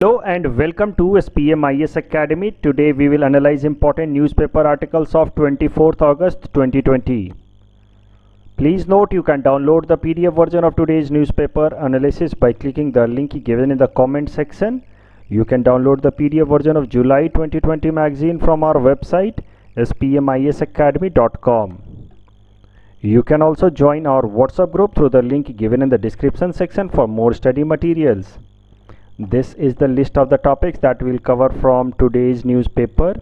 Hello and welcome to SPMIS Academy. Today we will analyze important newspaper articles of 24th August 2020. Please note you can download the PDF version of today's newspaper analysis by clicking the link given in the comment section. You can download the PDF version of July 2020 magazine from our website spmisacademy.com. You can also join our WhatsApp group through the link given in the description section for more study materials. This is the list of the topics that we'll cover from today's newspaper,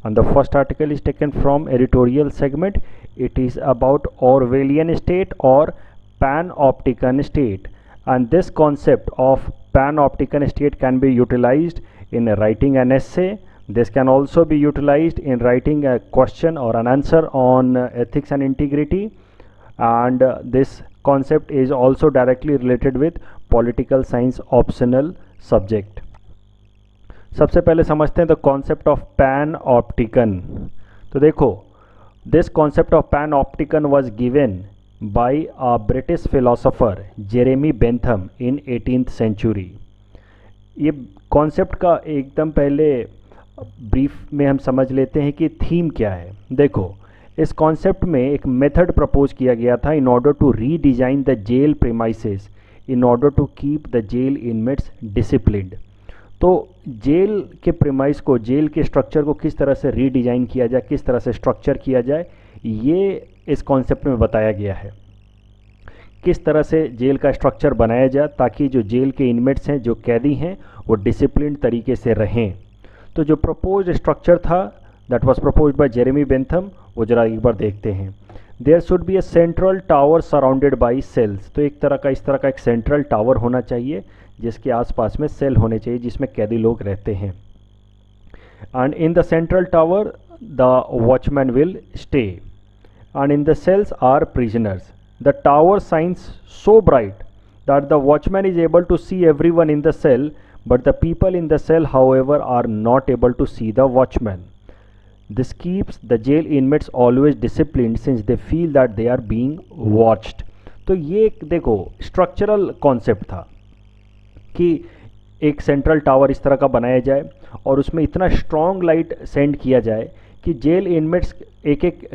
and the first article is taken from editorial segment. It is about Orwellian state or panopticon state, and this concept of panopticon state can be utilized in writing an essay. This can also be utilized in writing a question or an answer on ethics and integrity, and this concept is also directly related with political science optional subject. सबसे पहले समझते हैं the concept of panopticon. तो देखो, this concept of panopticon was given by a British philosopher Jeremy Bentham in 18th century. ये concept का एकदम पहले ब्रीफ में हम समझ लेते हैं कि थीम क्या है. देखो, इस कॉन्सेप्ट में एक मेथड प्रपोज किया गया था in order to redesign the jail premises in order to keep the jail inmates disciplined. तो जेल के प्रीमाइस को, जेल के स्ट्रक्चर को किस तरह से रीडिज़ाइन किया जाए, किस तरह से स्ट्रक्चर किया जाए, ये इस कॉन्सेप्ट में बताया गया है. किस तरह से जेल का स्ट्रक्चर बनाया जाए ताकि जो जेल के इनमेट्स हैं, जो कैदी हैं, वो डिसिप्लिन तरीके से रहें. तो जो प्रपोज स्ट्रक्चर था that was proposed by Jeremy Bentham, वो जरा एक बार देखते हैं. There should be a central tower surrounded by cells. तो एक तरह का, इस तरह का एक सेंट्रल टावर होना चाहिए जिसके आसपास में सेल होने चाहिए जिसमें कैदी लोग रहते हैं. And in the central tower the watchman will stay and in the cells are prisoners. The tower shines so bright that the watchman is able to see everyone in the cell, but the people in the cell however are not able to see the watchman. This keeps the jail inmates always disciplined since they feel that they are being watched. तो ये एक देखो structural concept था कि एक central tower इस तरह का बनाया जाए और उसमें इतना स्ट्रॉन्ग लाइट सेंड किया जाए कि जेल इनमेट्स एक एक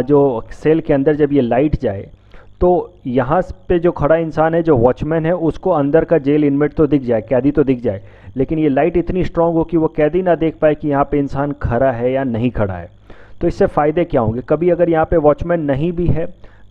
जो सेल के अंदर जब ये लाइट जाए तो यहाँ पे जो खड़ा इंसान है, जो वॉचमैन है, उसको अंदर का जेल इनमेट तो दिख जाए, कैदी तो दिख जाए, लेकिन ये लाइट इतनी स्ट्रांग हो कि वो कैदी ना देख पाए कि यहाँ पे इंसान खड़ा है या नहीं खड़ा है. तो इससे फ़ायदे क्या होंगे? कभी अगर यहाँ पे वॉचमैन नहीं भी है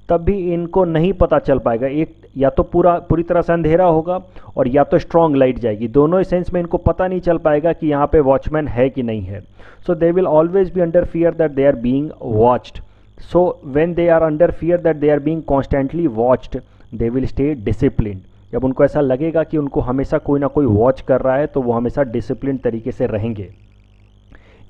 तब भी इनको नहीं पता चल पाएगा. एक या तो पूरी तरह से अंधेरा होगा और या तो स्ट्रॉन्ग लाइट जाएगी. दोनों ही सेंस में इनको पता नहीं चल पाएगा कि यहाँ पे वॉचमैन है कि नहीं है. So they will always be under fear that they are being watched. So when they are under fear that they are being constantly watched, they will stay disciplined. जब उनको ऐसा लगेगा कि उनको हमेशा कोई ना कोई वॉच कर रहा है तो वो हमेशा डिसिप्लिन तरीके से रहेंगे.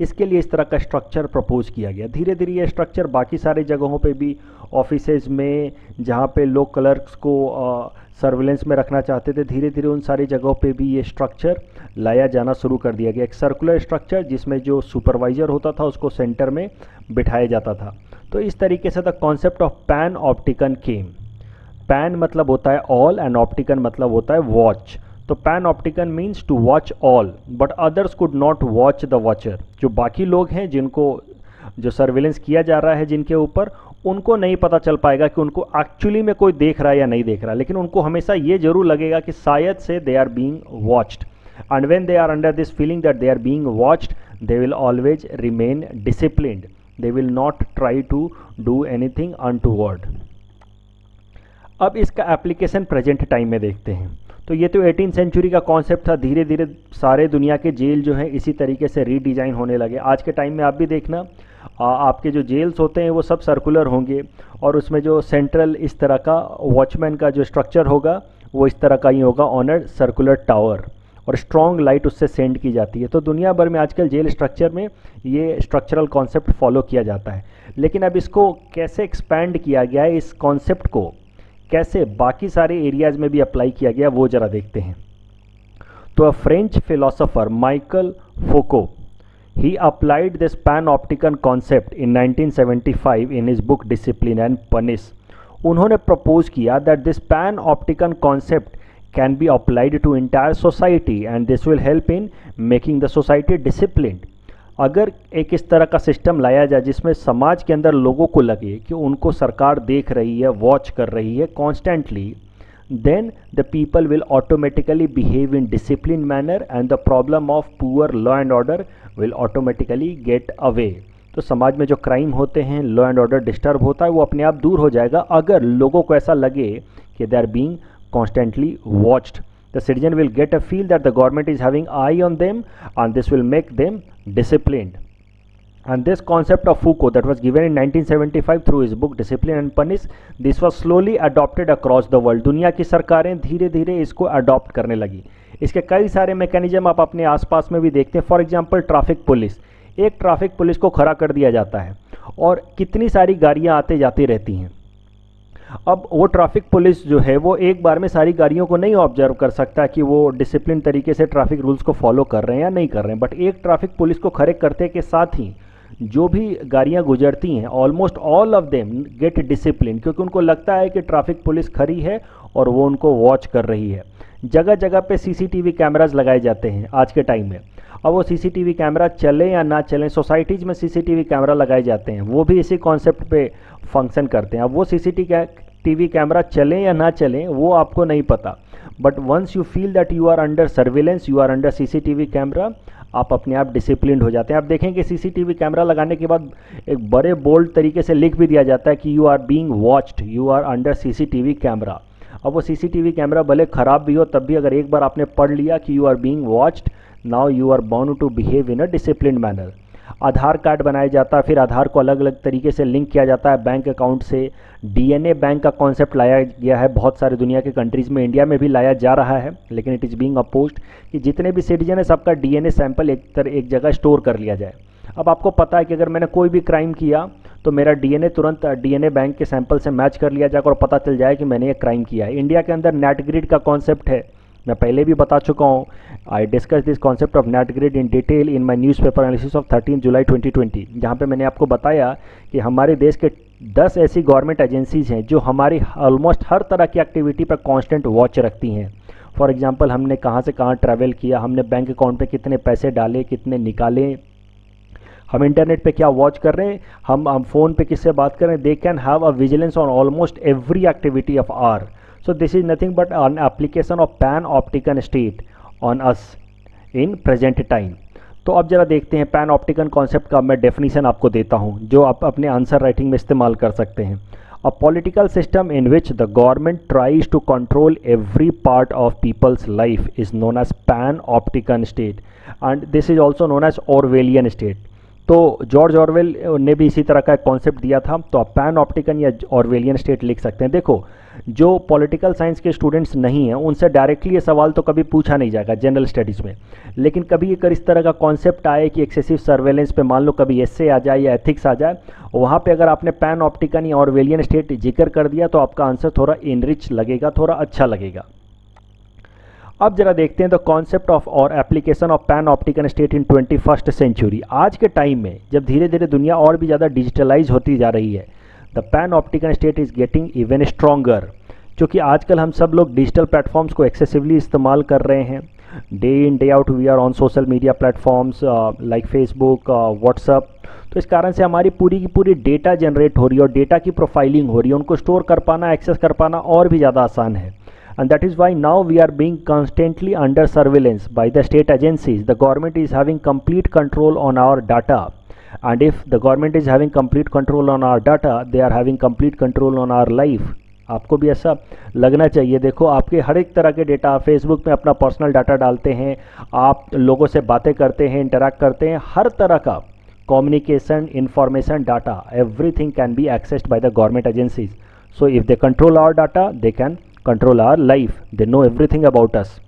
इसके लिए इस तरह का स्ट्रक्चर प्रपोज किया गया. धीरे धीरे ये स्ट्रक्चर बाकी सारी जगहों पे भी, ऑफिसेज में जहाँ पे लोग क्लर्क्स को सर्विलेंस में रखना चाहते थे, धीरे धीरे उन सारी जगहों पे भी ये स्ट्रक्चर लाया जाना शुरू कर दिया गया. एक सर्कुलर स्ट्रक्चर जिसमें जो सुपरवाइज़र होता था उसको सेंटर में बिठाया जाता था. तो इस तरीके से the concept of panopticon came. Pan मतलब होता है ऑल एंड ऑप्टिकन मतलब होता है वॉच. तो panopticon means to watch all but others could not watch the watcher. जो बाकी लोग हैं जिनको जो सर्विलेंस किया जा रहा है जिनके ऊपर, उनको नहीं पता चल पाएगा कि उनको एक्चुअली में कोई देख रहा है या नहीं देख रहा, लेकिन उनको हमेशा ये जरूर लगेगा कि शायद से they are being watched. And when they are under this feeling that they are being watched, they will always remain disciplined. They will not try to do anything untoward. अब इसका एप्लीकेशन प्रेजेंट टाइम में देखते हैं. तो ये तो 18th century का concept था. धीरे धीरे सारे दुनिया के जेल जो हैं इसी तरीके से रीडिज़ाइन होने लगे. आज के टाइम में आप भी देखना, आपके जो जेल्स होते हैं वो सब सर्कुलर होंगे और उसमें जो सेंट्रल इस तरह का वॉचमैन का जो स्ट्रक्चर होगा वो इस तरह का ही होगा ऑन अ सर्कुलर टावर, और स्ट्रॉन्ग लाइट उससे सेंड की जाती है. तो दुनिया भर में आजकल जेल स्ट्रक्चर में ये स्ट्रक्चरल कॉन्सेप्ट फॉलो किया जाता है. लेकिन अब इसको कैसे एक्सपैंड किया गया है, इस कॉन्सेप्ट को कैसे बाकी सारे एरियाज़ में भी अप्लाई किया गया, वो ज़रा देखते हैं. तो a French philosopher Michael Foucault, he applied this panopticon concept in 1975 in his book discipline and punish. उन्होंने प्रपोज किया that this panopticon concept can be applied to entire society and this will help in making the society disciplined. अगर एक इस तरह का system लाया जाए जिसमें समाज के अंदर लोगों को लगे कि उनको सरकार देख रही है, वॉच कर रही है constantly, then the people will automatically behave in disciplined manner and the problem of poor law and order will automatically get away. तो समाज में जो क्राइम होते हैं, लॉ एंड ऑर्डर डिस्टर्ब होता है, वो अपने आप दूर हो जाएगा अगर लोगों को ऐसा लगे कि they are being constantly watched. The citizen will get a feel that the government is having eye on them and this will make them disciplined. And this concept of Foucault that was given in 1975 through his book Discipline and Punish, this was slowly adopted across the world. दुनिया की सरकारें धीरे धीरे इसको adopt करने लगी. इसके कई सारे मैकेनिज्म आप अपने आसपास में भी देखते हैं. फॉर एग्जांपल ट्रैफिक पुलिस, एक ट्रैफिक पुलिस को खड़ा कर दिया जाता है और कितनी सारी गाड़ियां आते जाती रहती हैं. अब वो ट्रैफिक पुलिस जो है वो एक बार में सारी गाड़ियों को नहीं ऑब्जर्व कर सकता कि वो डिसिप्लिन तरीके से ट्रैफिक रूल्स को फॉलो कर रहे हैं या नहीं कर रहे हैं, बट एक ट्रैफिक पुलिस को खड़े करते के साथ ही जो भी गाड़ियां गुजरती हैं almost all of them get discipline, क्योंकि उनको लगता है कि ट्रैफिक पुलिस खड़ी है और वो उनको वॉच कर रही है. जगह जगह पे सीसीटीवी कैमराज लगाए जाते हैं आज के टाइम में. अब वो सीसीटीवी कैमरा चले या ना चलें, सोसाइटीज़ में सीसीटीवी कैमरा लगाए जाते हैं, वो भी इसी कॉन्सेप्ट पे फंक्शन करते हैं. अब वो सीसीटीवी कैमरा चलें या ना चलें वो आपको नहीं पता, but once you feel that you are under surveillance, you are under CCTV camera, आप अपने आप डिसिप्लिन हो जाते हैं. आप देखें कि सीसीटीवी कैमरा लगाने के बाद एक बड़े बोल्ड तरीके से लिख भी दिया जाता है कि you are being watched, you are under CCTV camera. अब वो सीसीटीवी कैमरा भले ख़राब भी हो तब भी अगर एक बार आपने पढ़ लिया कि you are being watched, now you are bound to behave in a discipline manner. Aadhaar card बनाया जाता है, फिर आधार को अलग अलग तरीके से लिंक किया जाता है बैंक अकाउंट से. डीएनए बैंक का कॉन्सेप्ट लाया गया है बहुत सारे दुनिया के कंट्रीज़ में, इंडिया में भी लाया जा रहा है, लेकिन इट इज़ बीइंग अपोज्ड कि जितने भी सिटीजन है सबका डीएनए सैंपल एक जगह स्टोर कर लिया जाए. अब आपको पता है कि अगर मैंने कोई भी क्राइम किया तो मेरा डीएनए तुरंत डीएनए बैंक के सैंपल से मैच कर लिया जाएगा और पता चल जाए कि मैंने ये क्राइम किया है. इंडिया के अंदर नेट ग्रिड का कॉन्सेप्ट है, मैं पहले भी बता चुका हूँ. I discuss this concept of net grid in detail in my newspaper analysis of 13 जुलाई 2020, जहाँ पे मैंने आपको बताया कि हमारे देश के 10 ऐसी गवर्नमेंट एजेंसीज़ हैं जो हमारी ऑलमोस्ट हर तरह की एक्टिविटी पर कांस्टेंट वॉच रखती हैं. फॉर एग्जांपल हमने कहाँ से कहाँ ट्रैवल किया, हमने बैंक अकाउंट पे कितने पैसे डाले, कितने निकाले, हम इंटरनेट पे क्या वॉच कर रहे हैं, हम फ़ोन पे किससे बात कर रहे हैं. They can have a vigilance on almost every activity of our. So this is nothing but an application of panopticon state on us in present time. तो अब जरा देखते हैं पैनऑप्टिकन कॉन्सेप्ट का मैं डेफिनेशन आपको देता हूं जो आप अपने आंसर राइटिंग में इस्तेमाल कर सकते हैं. A political system in which the government tries to control every part of people's life is known as panopticon state and this is also known as Orwellian state. तो जॉर्ज ऑरवेल ने भी इसी तरह का एक कॉन्सेप्ट दिया था. तो आप पैनऑप्टिकन या ऑरवेलियन स्टेट लिख सकते हैं. देखो जो पॉलिटिकल साइंस के स्टूडेंट्स नहीं हैं उनसे डायरेक्टली ये सवाल तो कभी पूछा नहीं जाएगा जनरल स्टडीज़ में, लेकिन कभी अगर इस तरह का कॉन्सेप्ट आए कि एक्सेसिव सर्वेलेंस पे मान लो कभी एसए आ जाए या एथिक्स आ जाए, वहाँ पे अगर आपने पैनऑप्टिकन या ऑरवेलियन स्टेट जिक्र कर दिया तो आपका आंसर थोड़ा इनरिच लगेगा, थोड़ा अच्छा लगेगा. अब जरा देखते हैं द कॉन्सेप्ट ऑफ और application of panopticon state in 21st century. आज के टाइम में जब धीरे धीरे दुनिया और भी ज़्यादा डिजिटलाइज होती जा रही है, the panopticon state is getting even stronger, क्योंकि आजकल हम सब लोग डिजिटल प्लेटफॉर्म्स को एक्सेसिवली इस्तेमाल कर रहे हैं. Day in day out we are on social media platforms like Facebook, WhatsApp. तो इस कारण से हमारी पूरी की पूरी डेटा जनरेट हो रही है और डेटा की प्रोफाइलिंग हो रही है, उनको स्टोर कर पाना, एक्सेस कर पाना और भी ज़्यादा आसान है. And that is why now we are being constantly under surveillance by the state agencies. The government is having complete control on our data, and if the government is having complete control on our data, they are having complete control on our life. आपको भी ऐसा लगना चाहिए. देखो आपके हर एक तरह के डेटा, फेसबुक में अपना पर्सनल डाटा डालते हैं, आप लोगों से बातें करते हैं, इंटरैक्ट करते हैं, हर तरह का communication, information, data, everything can be accessed by the government agencies. So if they control our data, they can control our life, they know everything about us.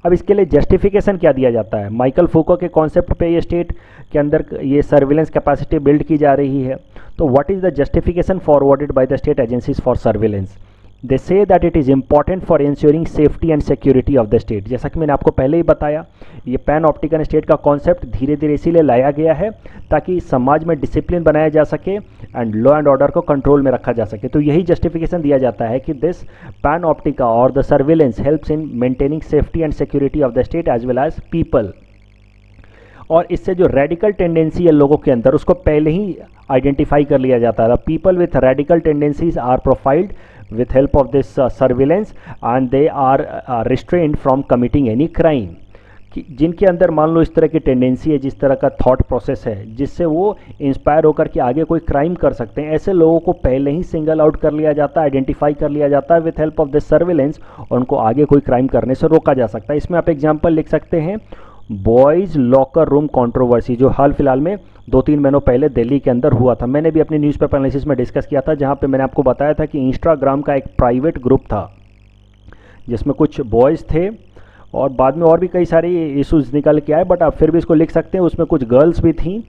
अब इसके लिए जस्टिफिकेशन क्या दिया जाता है? माइकल फूको के कॉन्सेप्ट पे ये स्टेट के अंदर ये सर्विलेंस कैपेसिटी बिल्ड की जा रही है. तो what is the justification forwarded by the state agencies for surveillance? They say that it is important for ensuring safety and security of the state. जैसा कि मैंने आपको पहले ही बताया, ये पैन ऑप्टिकन स्टेट का कॉन्सेप्ट धीरे धीरे इसीलिए लाया गया है ताकि समाज में डिसिप्लिन बनाया जा सके एंड लॉ एंड ऑर्डर को कंट्रोल में रखा जा सके। तो यही जस्टिफिकेशन दिया जाता है कि दिस पैन ऑप्टिका और the surveillance helps in maintaining safety and security of the state as well as people. और इससे जो रेडिकल टेंडेंसी है लोगों के अंदर, उसको पहले ही आइडेंटिफाई कर लिया जाता है। People with radical tendencies are profiled with help of this surveillance and they are restrained from committing any crime। कि जिनके अंदर मान लो इस तरह की टेंडेंसी है, जिस तरह का थॉट प्रोसेस है जिससे वो इंस्पायर होकर के आगे कोई क्राइम कर सकते हैं, ऐसे लोगों को पहले ही सिंगल आउट कर लिया जाता है, आइडेंटिफाई कर लिया जाता है with help of this surveillance, और उनको आगे कोई क्राइम करने से रोका जा सकता है। इसमें आप एग्जाम्पल लिख सकते हैं बॉयज़ लॉकर रूम कंट्रोवर्सी, जो हाल फिलहाल में 2-3 महीनों पहले दिल्ली के अंदर हुआ था। मैंने भी अपनी न्यूज़पेपर एनालिसिस में डिस्कस किया था, जहां पे मैंने आपको बताया था कि इंस्टाग्राम का एक प्राइवेट ग्रुप था जिसमें कुछ बॉयज़ थे और बाद में और भी कई सारे इश्यूज निकल के आए, बट आप फिर भी इसको लिख सकते हैं। उसमें कुछ गर्ल्स भी थीं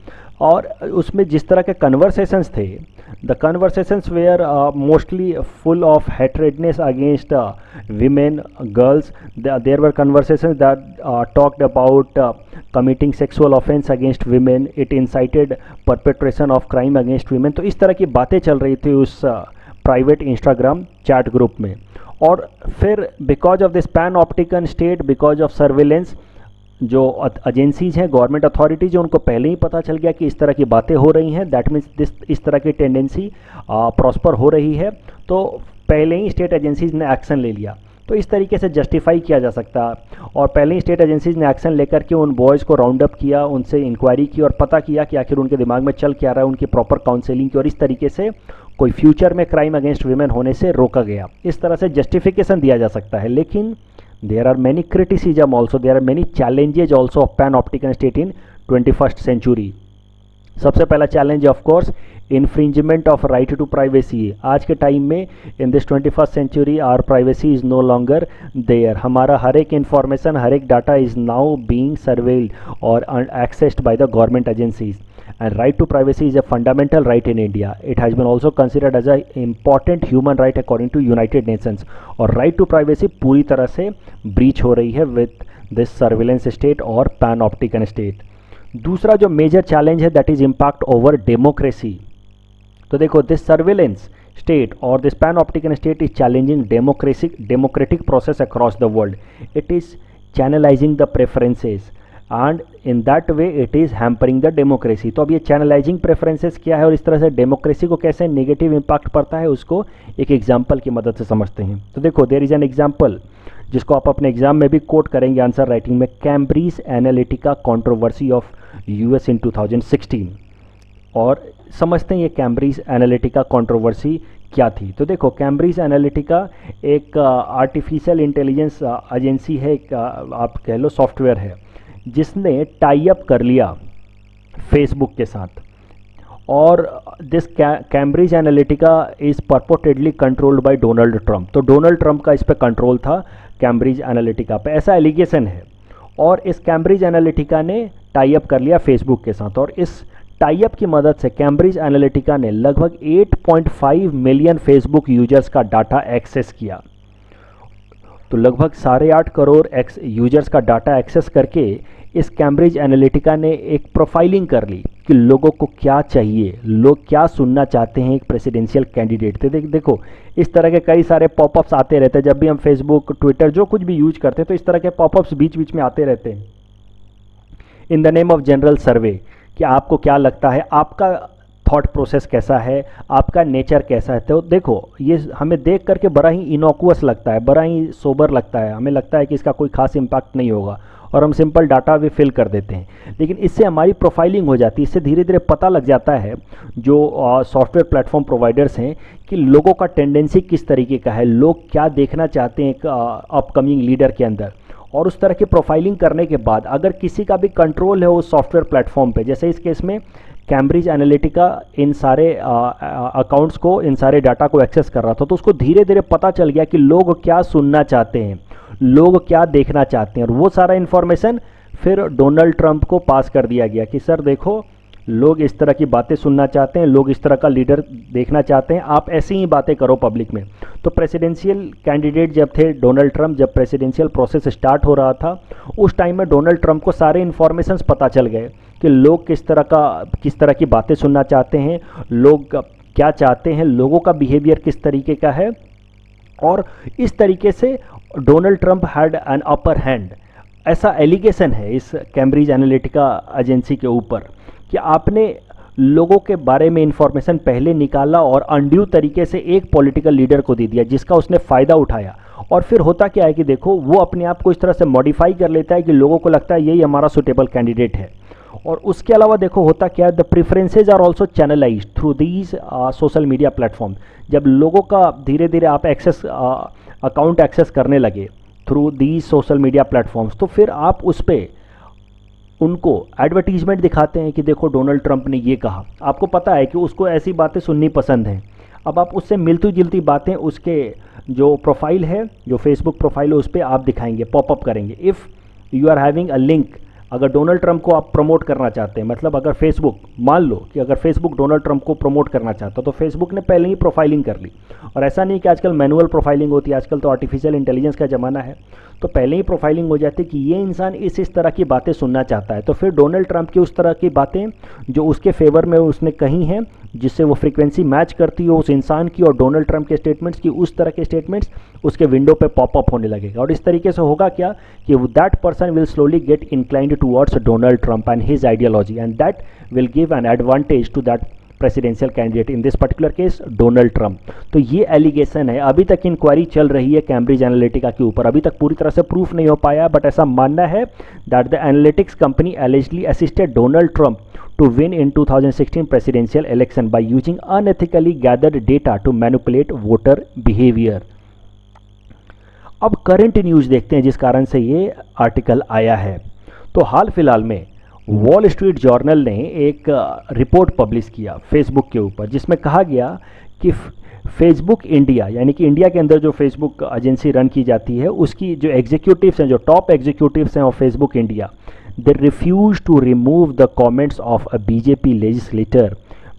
और उसमें जिस तरह के कन्वर्सेशंस थे, the conversations were mostly full of hatredness against women, girls. There were conversations that talked about committing sexual offense against women. It incited perpetration of crime against women. तो इस तरह की बातें चल रही थी उस प्राइवेट इंस्टाग्राम चैट ग्रुप में। और फिर because of this panopticon state, because of surveillance, जो एजेंसीज हैं, गवर्नमेंट अथॉरिटीज, उनको पहले ही पता चल गया कि इस तरह की बातें हो रही हैं, दैट मीन्स इस तरह की टेंडेंसी प्रॉस्पर हो रही है, तो पहले ही स्टेट एजेंसीज ने एक्शन ले लिया। तो इस तरीके से जस्टिफाई किया जा सकता है। और पहले ही स्टेट एजेंसीज ने एक्शन लेकर के उन बॉयज़ को राउंड अप किया, उनसे इंक्वायरी की और पता किया कि आखिर उनके दिमाग में चल क्या रहा है, उनकी प्रॉपर काउंसलिंग की, और इस तरीके से कोई फ्यूचर में क्राइम अगेंस्ट वीमेन होने से रोका गया। इस तरह से जस्टिफिकेशन दिया जा सकता है। लेकिन there are many criticism also, there are many challenges also of panopticon state in 21st century. सबसे पहला challenge of course infringement of right to privacy. आज के टाइम में in this 21st century our privacy is no longer there. हमारा हर एक information, हर एक data is now being surveilled और accessed by the government agencies. And right to privacy is a fundamental right in India. It has been also considered as an important human right according to United Nations. और right to privacy पूरी तरह से breach हो रही है with this surveillance state और pan-optican state. दूसरा जो मेजर चैलेंज है that is impact over democracy. तो देखो, दिस सर्वेलेंस स्टेट और this panopticon state is challenging democratic process across the world. It is channelising the preferences and in that way it is hampering the democracy. तो अब ये channelising preferences क्या है और इस तरह से डेमोक्रेसी को कैसे नेगेटिव इम्पैक्ट पड़ता है, उसको एक एग्जाम्पल की मदद से समझते हैं। तो देखो, देयर इज़ एन एग्जाम्पल जिसको आप अपने एग्जाम में भी कोट करेंगे आंसर राइटिंग में, Cambridge Analytica controversy of US in 2016। और समझते हैं ये कैम्ब्रिज एनालिटिका कंट्रोवर्सी क्या थी। तो देखो, कैम्ब्रिज एनालिटिका एक आर्टिफिशियल इंटेलिजेंस एजेंसी है, एक आप कह लो सॉफ्टवेयर है, जिसने टाई अप कर लिया फेसबुक के साथ। और this Cambridge Analytica is purportedly controlled by Donald Trump. तो डोनाल्ड ट्रंप का इस पर कंट्रोल था कैम्ब्रिज एनालिटिका पे, ऐसा एलिगेशन है। और इस कैम्ब्रिज एनालिटिका ने टाई अप कर लिया फेसबुक के साथ, और इस टाई अप की मदद से कैम्ब्रिज एनालिटिका ने लगभग 8.5 मिलियन फेसबुक यूजर्स का डाटा एक्सेस किया। तो लगभग 8.5 करोड़ यूजर्स का डाटा एक्सेस करके इस कैम्ब्रिज एनालिटिका ने एक प्रोफाइलिंग कर ली कि लोगों को क्या चाहिए, लोग क्या सुनना चाहते हैं एक प्रेसिडेंशियल कैंडिडेट। तो देखो, इस तरह के कई सारे पॉपअप्स आते रहते हैं जब भी हम फेसबुक, ट्विटर, जो कुछ भी यूज करते हैं, तो इस तरह के पॉपअप्स बीच बीच में आते रहते हैं in the name of general survey, कि आपको क्या लगता है, आपका थॉट प्रोसेस कैसा है, आपका नेचर कैसा है। तो देखो, ये हमें देख करके बड़ा ही इनोकुअस लगता है, बड़ा ही सोबर लगता है, हमें लगता है कि इसका कोई खास इम्पैक्ट नहीं होगा और हम सिंपल डाटा भी फिल कर देते हैं। लेकिन इससे हमारी प्रोफाइलिंग हो जाती है, इससे धीरे धीरे पता लग जाता है जो सॉफ्टवेयर प्लेटफॉर्म प्रोवाइडर्स हैं कि लोगों का टेंडेंसी किस तरीके का है, लोग क्या देखना चाहते हैं एक अपकमिंग लीडर के अंदर। और उस तरह की प्रोफाइलिंग करने के बाद अगर किसी का भी कंट्रोल है उस सॉफ्टवेयर प्लेटफॉर्म पे, जैसे इस केस में कैम्ब्रिज एनालिटिका इन सारे अकाउंट्स को, इन सारे डाटा को एक्सेस कर रहा था, तो उसको धीरे धीरे पता चल गया कि लोग क्या सुनना चाहते हैं, लोग क्या देखना चाहते हैं। और वो सारा इन्फॉर्मेशन फिर डोनाल्ड ट्रंप को पास कर दिया गया कि सर देखो, लोग इस तरह की बातें सुनना चाहते हैं, लोग इस तरह का लीडर देखना चाहते हैं, आप ऐसी ही बातें करो पब्लिक में। तो प्रेसिडेंशियल कैंडिडेट जब थे डोनाल्ड ट्रंप, जब प्रेसिडेंशियल प्रोसेस स्टार्ट हो रहा था, उस टाइम में डोनाल्ड ट्रंप को सारे इन्फॉर्मेशंस पता चल गए कि लोग किस तरह की बातें सुनना चाहते हैं, लोग क्या चाहते हैं, लोगों का बिहेवियर किस तरीके का है। और इस तरीके से Donald Trump had an upper hand, ऐसा एलिगेशन है इस कैम्ब्रिज एनालिटिका एजेंसी के ऊपर कि आपने लोगों के बारे में इंफॉर्मेशन पहले निकाला और अनड्यू तरीके से एक पॉलिटिकल लीडर को दे दिया जिसका उसने फ़ायदा उठाया। और फिर होता क्या है कि देखो वो अपने आप को इस तरह से मॉडिफाई कर लेता है कि लोगों को लगता है यही हमारा सुटेबल कैंडिडेट है। और उसके अलावा देखो होता क्या है, the preferences are also channelised through these social media platform. जब लोगों का धीरे धीरे आप अकाउंट एक्सेस करने लगे through these social media platforms, तो फिर आप उस पर उनको एडवर्टीजमेंट दिखाते हैं कि देखो डोनाल्ड ट्रंप ने ये कहा। आपको पता है कि उसको ऐसी बातें सुननी पसंद हैं। अब आप उससे मिलती जुलती बातें उसके जो प्रोफाइल है, जो फेसबुक प्रोफाइल है, उस पर आप दिखाएंगे, पॉपअप करेंगे। If you are having a link, अगर डोनाल्ड ट्रंप को आप प्रमोट करना चाहते हैं, मतलब अगर फेसबुक, मान लो कि अगर फेसबुक डोनाल्ड ट्रंप को प्रमोट करना चाहता तो फेसबुक ने पहले ही प्रोफाइलिंग कर ली। और ऐसा नहीं कि आजकल मैनुअल प्रोफाइलिंग होती है, आजकल तो आर्टिफिशियल इंटेलिजेंस का ज़माना है, तो पहले ही प्रोफाइलिंग हो जाती है कि ये इंसान इस तरह की बातें सुनना चाहता है। तो फिर डोनाल्ड ट्रंप की उस तरह की बातें जो उसके फेवर में उसने कही हैं, जिससे वो फ्रीक्वेंसी मैच करती हो उस इंसान की और डोनाल्ड ट्रंप के स्टेटमेंट्स की, उस तरह के स्टेटमेंट्स उसके विंडो पे पॉपअप होने लगेगा। और इस तरीके से होगा क्या कि that person will slowly get inclined towards Donald Trump and his ideology, and that will give an advantage to that presidential candidate, in this particular case Donald Trump. तो ये एलिगेशन है, अभी तक इंक्वायरी चल रही है कैम्ब्रिज एनालिटिका के ऊपर, अभी तक पूरी तरह से प्रूफ नहीं हो पाया, बट ऐसा मानना है that the analytics company allegedly assisted Donald Trump to win in 2016 presidential election by using unethically gathered data to manipulate voter behavior। अब करंट न्यूज़ देखते हैं जिस कारण से ये आर्टिकल आया है। तो हाल फिलहाल में वॉल स्ट्रीट जर्नल ने एक रिपोर्ट पब्लिश किया फेसबुक के ऊपर, जिसमें कहा गया कि फेसबुक इंडिया, यानी कि इंडिया के अंदर जो फेसबुक एजेंसी रन की जाती है, उसकी जो एग्जीक्यूटिव्स हैं, जो टॉप एग्जीक्यूटिव्स हैं of Facebook India, they refused to remove the comments of a BJP legislator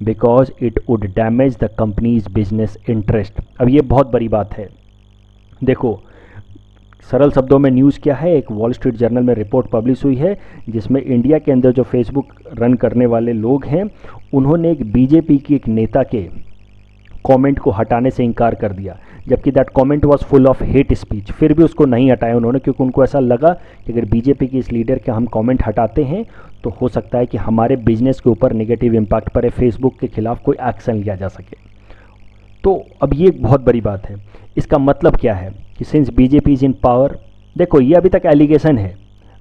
because it would damage the company's business interest। अब ये बहुत बड़ी बात है। देखो सरल शब्दों में न्यूज़ क्या है, एक वॉल स्ट्रीट जर्नल में रिपोर्ट पब्लिश हुई है जिसमें इंडिया के अंदर जो फेसबुक रन करने वाले लोग हैं, उन्होंने एक बीजेपी की एक नेता के कमेंट को हटाने से इनकार कर दिया, जबकि that comment was full of hate speech. फिर भी उसको नहीं हटाया उन्होंने, क्योंकि उनको ऐसा लगा कि अगर बीजेपी की इस लीडर के हम कमेंट हटाते हैं तो हो सकता है कि हमारे बिजनेस के ऊपर नेगेटिव इम्पैक्ट पड़े, फेसबुक के खिलाफ कोई एक्शन लिया जा सके। तो अब ये एक बहुत बड़ी बात है। इसका मतलब क्या है कि since BJP is in power, देखो ये अभी तक एलिगेशन है,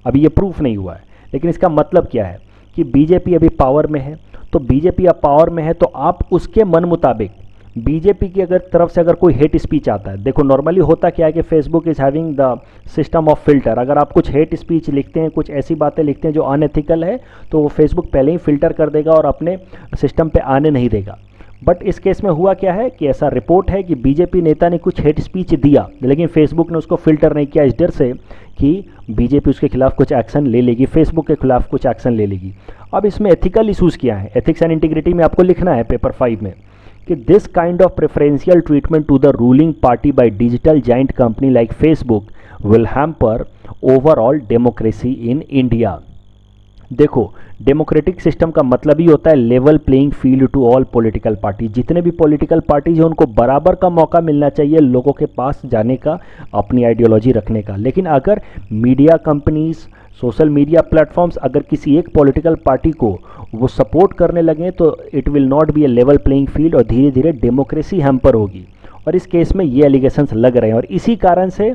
अभी ये प्रूफ नहीं हुआ है, लेकिन इसका मतलब क्या है कि बीजेपी अभी पावर में है। तो बीजेपी अब पावर में है तो आप उसके मन मुताबिक बीजेपी की अगर तरफ से अगर कोई हेट स्पीच आता है, देखो नॉर्मली होता क्या है कि Facebook is having the system of filter. अगर आप कुछ हेट स्पीच लिखते हैं, कुछ ऐसी बातें लिखते हैं जो अनएथिकल है, तो वो फेसबुक पहले ही फिल्टर कर देगा और अपने सिस्टम पे आने नहीं देगा। बट इस केस में हुआ क्या है कि ऐसा रिपोर्ट है कि बीजेपी नेता ने कुछ हेट स्पीच दिया, लेकिन फेसबुक ने उसको फिल्टर नहीं किया, इस डर से कि बीजेपी उसके खिलाफ कुछ एक्शन ले लेगी, फेसबुक के खिलाफ कुछ एक्शन ले लेगी। अब इसमें एथिकल इशूज़ क्या है, एथिक्स एंड इंटीग्रिटी में आपको लिखना है पेपर 5 में कि this kind of preferential treatment to the ruling party by digital giant company like Facebook will hamper overall democracy in India. देखो डेमोक्रेटिक सिस्टम का मतलब ही होता है level playing field to all political party. जितने भी पॉलिटिकल पार्टीज हैं उनको बराबर का मौका मिलना चाहिए लोगों के पास जाने का, अपनी आइडियोलॉजी रखने का। लेकिन अगर media companies, social media platforms अगर किसी एक पॉलिटिकल पार्टी को वो सपोर्ट करने लगें तो it will not be A level playing field और धीरे धीरे डेमोक्रेसी हैम्पर होगी। और इस केस में ये एलिगेशंस लग रहे हैं और इसी कारण से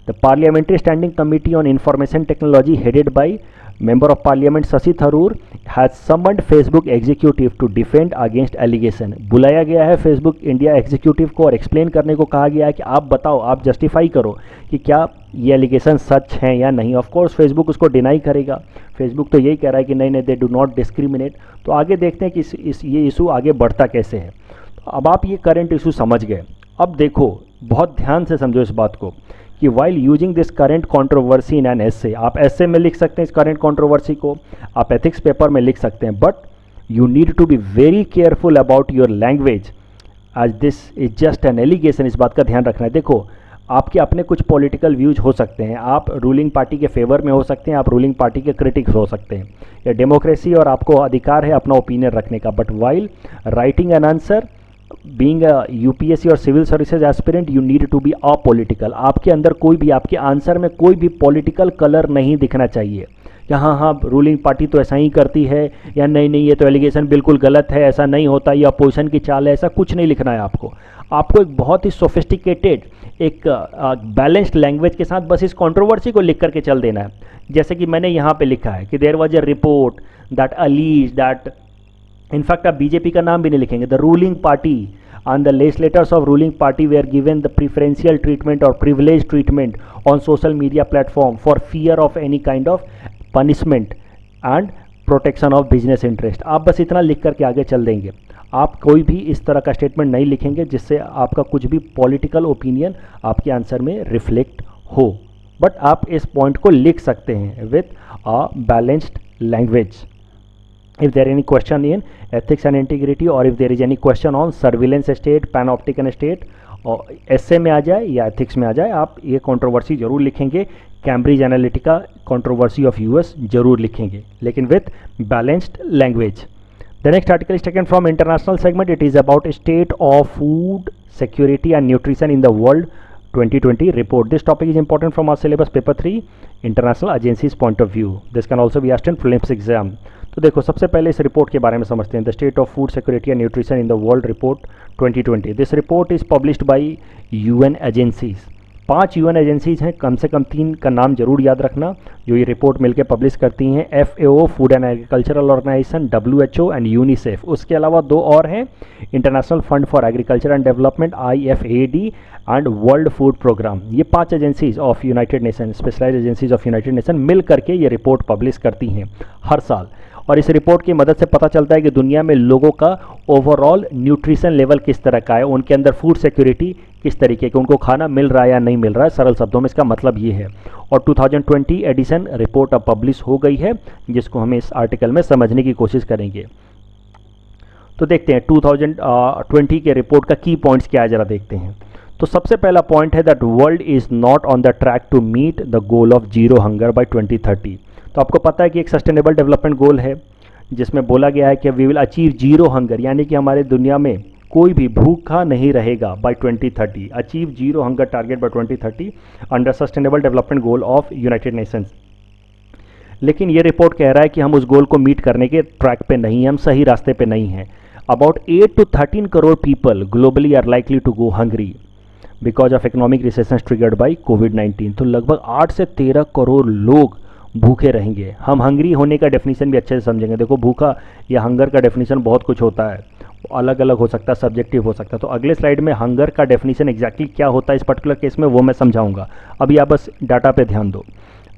the parliamentary standing committee on information technology headed by Member of Parliament Shashi Tharoor has summoned Facebook executive to defend against allegation। बुलाया गया है फेसबुक इंडिया एग्जीक्यूटिव को और एक्सप्लेन करने को कहा गया है कि आप बताओ, आप जस्टिफाई करो कि क्या ये एलिगेशन सच हैं या नहीं। ऑफ कोर्स फेसबुक उसको डिनाई करेगा, फेसबुक तो यही कह रहा है कि नहीं नहीं दे डू नॉट डिस्क्रिमिनेट। तो आगे देखते हैं कि ये इशू आगे बढ़ता कैसे है। तो अब आप ये करंट इशू समझ गए। अब देखो बहुत ध्यान से समझो इस बात को कि while using this current controversy in an essay, आप एसे में लिख सकते हैं इस करंट कंट्रोवर्सी को, आप एथिक्स पेपर में लिख सकते हैं, but You need to be very careful about your language as this is just an allegation. इस बात का ध्यान रखना है। देखो, आपके अपने कुछ पॉलिटिकल व्यूज हो सकते हैं, आप रूलिंग पार्टी के फेवर में हो सकते हैं, आप रूलिंग पार्टी के क्रिटिक्स हो सकते हैं, ये डेमोक्रेसी और आपको अधिकार है अपना ओपिनियन रखने का। But while writing an answer, being a UPSC और civil services aspirant, you need to be apolitical. आपके अंदर कोई भी, आपके आंसर में कोई भी पॉलिटिकल कलर नहीं दिखना चाहिए कि हाँ हाँ रूलिंग पार्टी तो ऐसा ही करती है, या नहीं नहीं ये तो एलिगेशन बिल्कुल गलत है, ऐसा नहीं होता, या अपोजिशन की चाल है, ऐसा कुछ नहीं लिखना है आपको। आपको एक बहुत ही सोफिस्टिकेटेड, एक बैलेंस्ड लैंग्वेज के साथ बस इस कंट्रोवर्सी को लिख करके चल देना है। जैसे कि मैंने यहाँ पे लिखा है कि there was a report that alleges that, in fact आप बीजेपी का नाम भी नहीं लिखेंगे, the ruling party and the legislators of ruling party were given the preferential treatment or privileged treatment on social media platform for fear of any kind of punishment and protection of business interest। आप बस इतना लिख करके आगे चल देंगे, आप कोई भी इस तरह का स्टेटमेंट नहीं लिखेंगे जिससे आपका कुछ भी पॉलिटिकल ओपिनियन आपके आंसर में रिफ्लेक्ट हो। बट आप इस पॉइंट को लिख सकते हैं with a balanced language. If there any question in ethics and integrity or if there is any question on surveillance state, panopticon state, और एसए में आ जाए या एथिक्स में आ जाए, आप ये कंट्रोवर्सी जरूर लिखेंगे। Cambridge Analytica controversy of US जरूर लिखेंगे, लेकिन with balanced language. The next article is taken from international segment. It is about state of food security and nutrition in the world 2020 report. This topic is important from our syllabus paper 3 international agencies point of view. This can also be asked in prelims exam. तो देखो, सबसे पहले इस report के बारे में समझते हैं। The state of food security and nutrition in the world report 2020। This report is published by UN agencies. 5 UN agencies हैं, कम से कम 3 का नाम जरूर याद रखना जो ये रिपोर्ट मिलकर पब्लिश करती हैं। FAO food and agricultural organisation, WHO and UNICEF. उसके अलावा 2 और हैं, international fund for agriculture and development IFAD and world food programme. ये 5 agencies of United Nation, specialised agencies of United Nation मिल करके ये रिपोर्ट पब्लिश करती हैं हर साल। और इस रिपोर्ट की मदद से पता चलता है कि दुनिया में लोगों का ओवरऑल न्यूट्रिशन लेवल किस तरह का है, उनके अंदर फूड सिक्योरिटी किस तरीके की, उनको खाना मिल रहा है या नहीं मिल रहा है। सरल शब्दों में इसका मतलब ये है। और 2020 एडिशन रिपोर्ट अब पब्लिश हो गई है, जिसको हम इस आर्टिकल में समझने की कोशिश करेंगे। तो देखते हैं 2020 के रिपोर्ट का की पॉइंट्स क्या है, जरा देखते हैं। तो सबसे पहला पॉइंट है that world is not on the track to meet the goal of zero hunger by 2030। तो आपको पता है कि एक सस्टेनेबल डेवलपमेंट गोल है जिसमें बोला गया है कि we will achieve zero hunger, यानी कि हमारे दुनिया में कोई भी भूखा नहीं रहेगा by 2030। Achieve zero hunger target by 2030 under sustainable development goal of United Nations. लेकिन ये रिपोर्ट कह रहा है कि हम उस गोल को मीट करने के ट्रैक पे नहीं हैं, हम सही रास्ते पे नहीं हैं। About 8 to 13 crore people globally are likely to go hungry because of economic recession triggered by कोविड-19। तो लगभग 8 से 13 करोड़ लोग भूखे रहेंगे। हम हंग्री होने का डेफिनेशन भी अच्छे से समझेंगे। देखो, भूखा या हंगर का डेफिनेशन बहुत कुछ होता है, अलग अलग हो सकता है, सब्जेक्टिव हो सकता है। तो अगले स्लाइड में हंगर का डेफिनेशन एग्जैक्टली क्या होता है इस पर्टिकुलर केस में वो मैं समझाऊंगा। अभी आप बस डाटा पे ध्यान दो।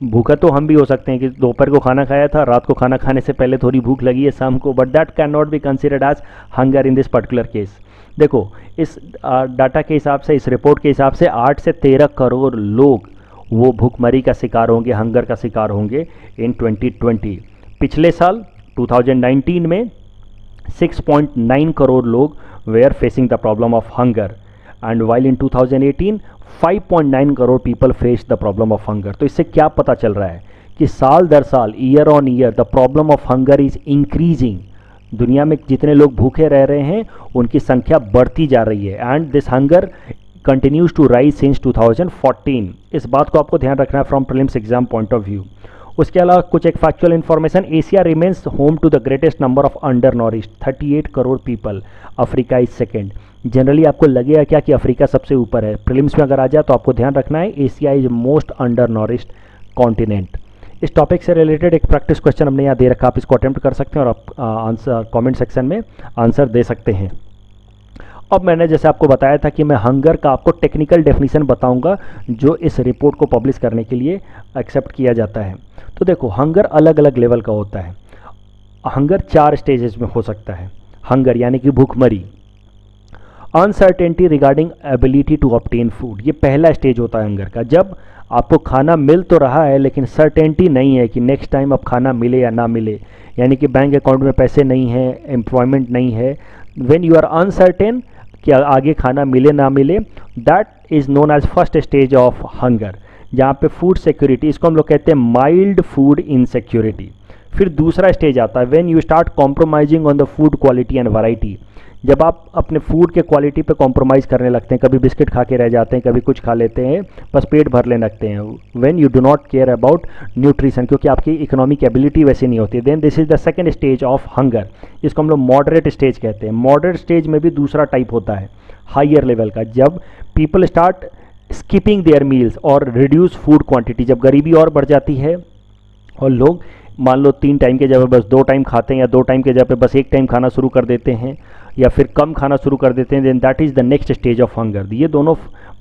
भूखा तो हम भी हो सकते हैं कि दोपहर को खाना खाया था, रात को खाना खाने से पहले थोड़ी भूख लगी है शाम को, but that can not be considered as hunger in this particular case. देखो, इस डाटा के हिसाब से, इस रिपोर्ट के हिसाब से 8 से 13 करोड़ लोग वो भूखमरी का शिकार होंगे, हंगर का शिकार होंगे इन 2020। पिछले साल 2019 में 6.9 करोड़ लोग were facing the problem of hunger and while in 2018 5.9 crore people face the problem of hunger. तो इससे क्या पता चल रहा है कि साल दर साल, year on year, the problem of hunger is increasing. दुनिया में जितने लोग भूखे रह रहे हैं उनकी संख्या बढ़ती जा रही है and this hunger continues to rise since 2014। इस बात को आपको ध्यान रखना है from prelims exam point of view. उसके अलावा कुछ एक factual information, Asia remains home to the greatest number of undernourished 38 crore people, Africa is second. Generally आपको लगेगा क्या कि अफ्रीका सबसे ऊपर है, प्रीलिम्स में अगर आ जाए तो आपको ध्यान रखना है Asia is most undernourished continent. इस टॉपिक से रिलेटेड एक प्रैक्टिस क्वेश्चन हमने यहाँ दे रखा, आप इसको अटेम्प्ट कर सकते हैं और आप आंसर कमेंट सेक्शन में आंसर दे सकते हैं। अब मैंने जैसे आपको बताया था कि मैं हंगर का आपको टेक्निकल डेफिनेशन बताऊंगा जो इस रिपोर्ट को पब्लिश करने के लिए एक्सेप्ट किया जाता है। तो देखो, हंगर अलग अलग लेवल का होता है। हंगर 4 स्टेजेस में हो सकता है। हंगर यानी कि भूखमरी, uncertainty regarding ability to obtain food, ये पहला स्टेज होता है हंगर का, जब आपको खाना मिल तो रहा है लेकिन सर्टेनिटी नहीं है कि नेक्स्ट टाइम अब खाना मिले या ना मिले, यानी कि बैंक अकाउंट में पैसे नहीं है, एम्प्लॉयमेंट नहीं है। व्हेन यू आर अनसर्टेन कि आगे खाना मिले ना मिले, that is known as first stage of hunger, जहाँ पे फूड सिक्योरिटी, इसको हम लोग कहते हैं माइल्ड फूड इनसिक्योरिटी। फिर दूसरा स्टेज आता है when you start compromising on the food quality and variety, जब आप अपने फूड के क्वालिटी पे कॉम्प्रोमाइज़ करने लगते हैं, कभी बिस्किट खा के रह जाते हैं, कभी कुछ खा लेते हैं, बस पेट भर लेने लगते हैं। When you do not care about nutrition, क्योंकि आपकी इकोनॉमिक एबिलिटी वैसी नहीं होती, then this is the second stage of hunger, इसको हम लोग मॉडरेट स्टेज कहते हैं। मॉडरेट स्टेज में भी दूसरा टाइप होता है हाइयर लेवल का, जब people start skipping their meals और रिड्यूस फूड क्वांटिटी, जब गरीबी और बढ़ जाती है और लोग मान लो 3 टाइम के जगह बस 2 टाइम खाते हैं, या 2 टाइम के जगह पे बस 1 टाइम खाना शुरू कर देते हैं, या फिर कम खाना शुरू कर देते हैं, then that is the next stage of hunger. ये दोनों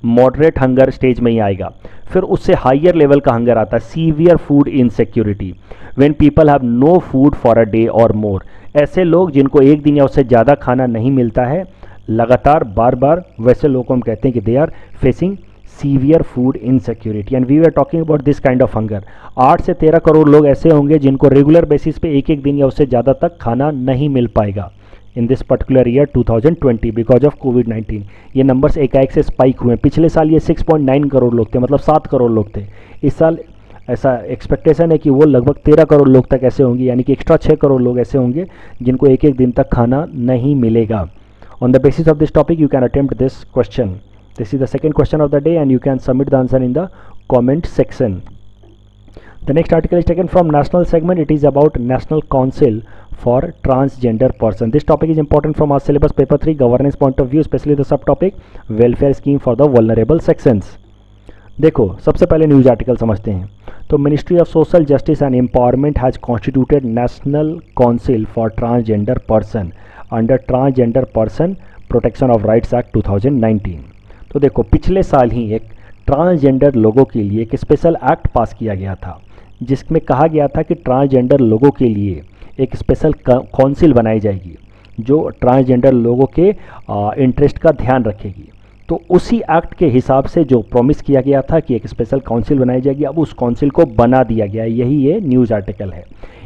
मॉडरेट हंगर स्टेज में ही आएगा। फिर उससे हाइयर लेवल का हंगर आता है severe food insecurity, when people have no food for a day और मोर, ऐसे लोग जिनको एक दिन या उससे ज़्यादा खाना नहीं मिलता है लगातार बार बार, वैसे लोगों को हम कहते हैं कि they are facing severe food insecurity, and we are talking about this kind of hunger. 8 से 13 करोड़ लोग ऐसे होंगे जिनको रेगुलर बेसिस पे एक दिन या उससे ज़्यादा तक खाना नहीं मिल पाएगा in this particular year 2020 because of कोविड-19। ये नंबर्स एकाएक से स्पाइक हुए हैं। पिछले साल ये 6.9 करोड़ लोग थे, मतलब 7 करोड़ लोग थे। इस साल ऐसा एक्सपेक्टेशन है कि वो लगभग 13 करोड़ लोग तक ऐसे होंगे, यानी कि एक्स्ट्रा 6 करोड़ लोग ऐसे होंगे जिनको एक दिन तक खाना नहीं मिलेगा। On the basis of this topic you can attempt this question. This is the second question of the day and you can submit the answer in the comment section. The next article is taken from national segment. It is about National Council for Transgender Person. This topic is important from our syllabus paper 3 governance point of view, especially the subtopic welfare scheme for the vulnerable sections. देखो सबसे पहले news article समझते हैं। तो ministry of social justice and empowerment has constituted national Council for transgender person under transgender person protection of rights act 2019। तो देखो पिछले साल ही एक ट्रांसजेंडर लोगों के लिए एक स्पेशल एक्ट पास किया गया था, जिसमें कहा गया था कि ट्रांसजेंडर लोगों के लिए एक स्पेशल काउंसिल बनाई जाएगी जो ट्रांसजेंडर लोगों के इंटरेस्ट का ध्यान रखेगी। तो उसी एक्ट के हिसाब से जो प्रॉमिस किया गया था कि एक स्पेशल काउंसिल बनाई जाएगी, अब उस काउंसिल को बना दिया गया। यही ये न्यूज़ आर्टिकल है।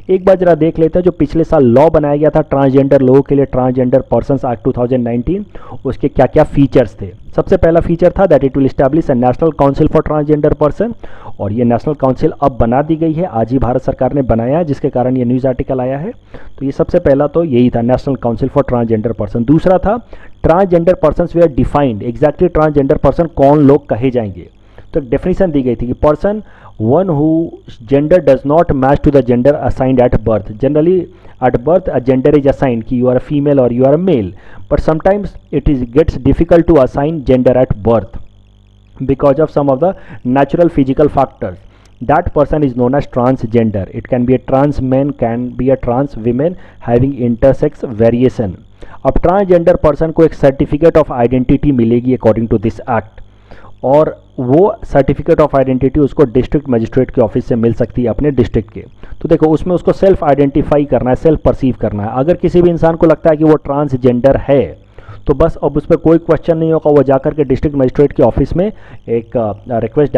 एक बार जरा देख लेते हैं जो पिछले साल लॉ बनाया गया था ट्रांसजेंडर लोगों के लिए, ट्रांसजेंडर पर्सन्स एक्ट 2019, उसके क्या क्या फीचर्स थे। सबसे पहला फीचर था that it will establish a national Council for transgender person, और ये नेशनल काउंसिल अब बना दी गई है, आज ही भारत सरकार ने बनाया है, जिसके कारण ये न्यूज़ आर्टिकल आया है। तो ये सबसे पहला तो यही था, National Council for transgender person. दूसरा था transgender persons way are defined, exactly transgender person कौन लोग कहे जाएंगे। तो एक डेफिनेशन दी गई थी कि person one whose gender does not match to the gender assigned at birth. Generally at birth a gender is assigned कि you are a female or you are a male, but sometimes it gets difficult to assign gender at birth because of some of the natural physical factors. That person is known as transgender. It can be a trans man, can be a trans women having intersex variation. अब transgender person को एक certificate of identity मिलेगी according to this act, और वो certificate of identity उसको district magistrate के office से मिल सकती है अपने डिस्ट्रिक्ट के। तो देखो उसमें उसको सेल्फ आइडेंटिफाई करना है, सेल्फ परसीव करना है। अगर किसी भी इंसान को लगता है कि वो ट्रांसजेंडर है तो बस अब उस पर कोई क्वेश्चन नहीं होगा, वो जाकर के डिस्ट्रिक्ट मजिस्ट्रेट के ऑफिस में एक रिक्वेस्ट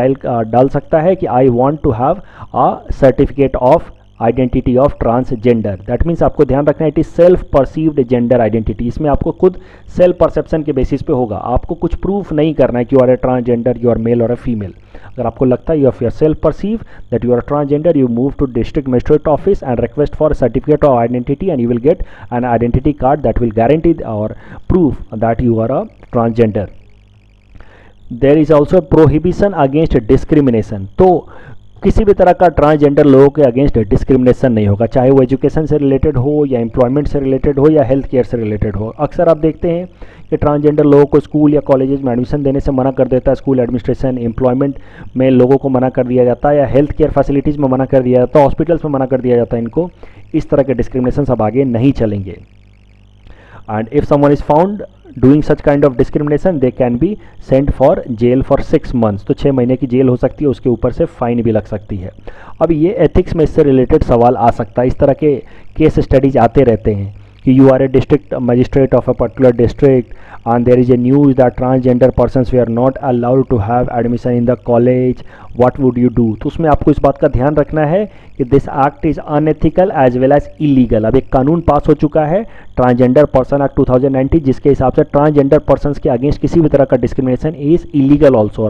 डाल सकता है कि I want to have a certificate of identity of transgender. That means आपको ध्यान रखना है it is self perceived gender identity. इसमें आपको खुद सेल्फ परसेप्शन के बेसिस पे होगा, आपको कुछ प्रूफ नहीं करना है कि you are a transgender, you are male और ए फीमेल। अगर आपको लगता है you are self perceive that you are transgender, you move to district magistrate office and request for certificate of identity and you will get an identity card that will guarantee और proof that you are a transgender. There is also prohibition against discrimination. तो किसी भी तरह का transgender लोगों के against discrimination नहीं होगा, चाहे वो एजुकेशन से रिलेटेड हो या एम्प्लॉयमेंट से रिलेटेड हो या हेल्थ केयर से रिलेटेड हो। अक्सर आप देखते हैं कि ट्रांसजेंडर लोगों को स्कूल या कॉलेजेस में एडमिशन देने से मना कर देता है स्कूल एडमिनिस्ट्रेशन, एम्प्लॉयमेंट में लोगों को मना कर दिया जाता है, या हेल्थ केयर फैसिलिटीज़ में मना कर दिया जाता है, हॉस्पिटल्स में मना कर दिया जाता है इनको। इस तरह के डिस्क्रिमिनेशन अब आगे नहीं चलेंगे। And if someone is found doing such kind of discrimination they can be sent for jail for 6 months। तो 6 महीने की जेल हो सकती है, उसके ऊपर से फाइन भी लग सकती है। अब ये एथिक्स में इससे रिलेटेड सवाल आ सकता है, इस तरह के केस स्टडीज आते रहते हैं कि you are a district magistrate of a particular district and there is a news that transgender persons were not allowed to have admission in the college, what would you do? तो उसमें आपको इस बात का ध्यान रखना है कि this act is unethical as well as illegal. अब एक कानून पास हो चुका है ट्रांसजेंडर पर्सन एक्ट 2019, जिसके हिसाब से ट्रांसजेंडर पर्सन्स के अगेंस्ट किसी भी तरह का डिस्क्रिमिनेशन इज इलीगल ऑल्सो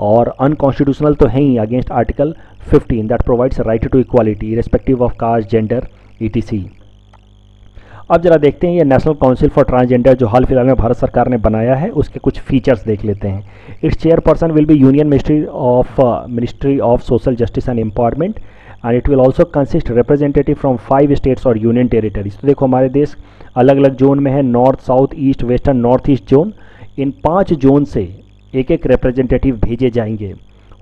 और अनकॉन्स्टिट्यूशनल तो है ही against article 15 that provides right to equality respective of caste, gender, ETC. अब जरा देखते हैं ये नेशनल काउंसिल फॉर ट्रांसजेंडर जो हाल फिलहाल में भारत सरकार ने बनाया है उसके कुछ फीचर्स देख लेते हैं। Its chairperson will be union ministry of social justice and empowerment and it will also consist representative from 5 states और यूनियन टेरिटरीज। तो देखो हमारे देश अलग अलग जोन में है, north, south, east, western, north east zone. इन 5 जोन से एक एक रिप्रेजेंटेटिव भेजे जाएंगे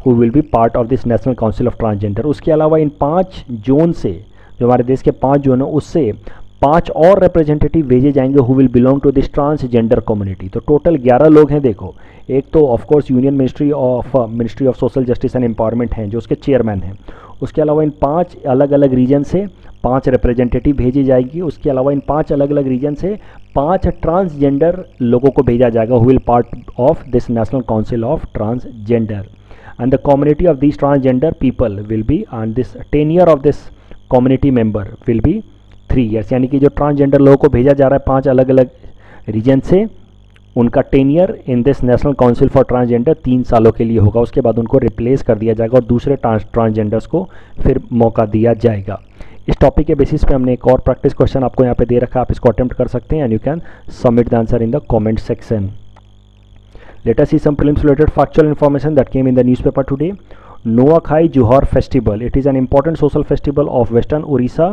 who will be part of this national council of transgender. उसके अलावा इन 5 जोन से, जो हमारे देश के 5 जोन हैं, उससे 5 और रिप्रेजेंटेटिव भेजे जाएंगे who will belong to this transgender community. तो टोटल 11 लोग हैं। देखो एक तो of course union ministry of social justice and empowerment हैं जो उसके चेयरमैन हैं। उसके अलावा इन 5 अलग अलग रीजन से 5 रिप्रेजेंटेटिव भेजी जाएगी। उसके अलावा इन 5 अलग अलग रीजन से 5 ट्रांसजेंडर लोगों को भेजा जाएगा who will part of this national council of transgender and the community of this transgender people will be and this tenure of this community member will be 3 years। यानी कि जो ट्रांसजेंडर लोगों को भेजा जा रहा है 5 अलग अलग रीजन से, उनका टेनियर in this national Council for transgender 3 सालों के लिए होगा। उसके बाद उनको रिप्लेस कर दिया जाएगा और दूसरे ट्रांसजेंडर्स को फिर मौका दिया जाएगा। इस टॉपिक के बेसिस पे हमने एक और प्रैक्टिस क्वेश्चन आपको यहाँ पे दे रखा है, आप इसको अटेम्प्ट कर सकते हैं and you can submit the answer in the comment section. Let us see some prelims related factual information that came in the newspaper today. Nuakhai Johar Festival. It is an important social festival of western Orissa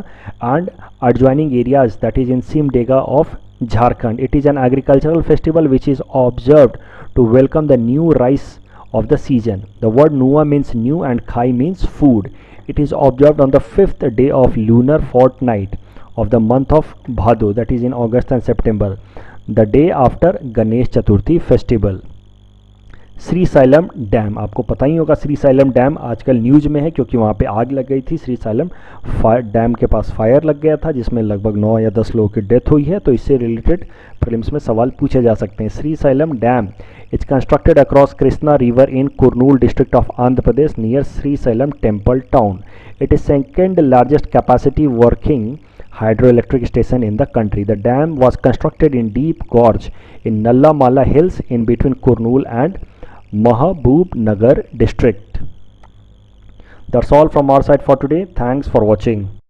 and adjoining areas that is in Simdega of Jharkhand. It is an agricultural festival which is observed to welcome the new rice of the season. The word Nua means new and Khai means food. It is observed on the 5th day of lunar fortnight of the month of Bhado, that is in August and September, the day after Ganesh Chaturthi festival. Shri xylem dam, आपको पता ही होगा Shri xylem dam आजकल news में है क्योंकि वहाँ पे आग लग गई थी। श्री साइलम डैम के पास फायर लग गया था जिसमें लगभग 9 या 10 लोगों की डेथ हुई है। तो इससे रिलेटेड प्रीलिम्स में सवाल पूछे जा सकते हैं। Shri xylem dam is constructed across Krishna river in Kurnool district of Andhra Pradesh near Shri xylem temple town. It is second largest capacity working hydroelectric station in the country. The dam was constructed in deep gorge in Nalla Mala hills in between Kurnool and Mahabubnagar district. That's all from our side for today. Thanks for watching.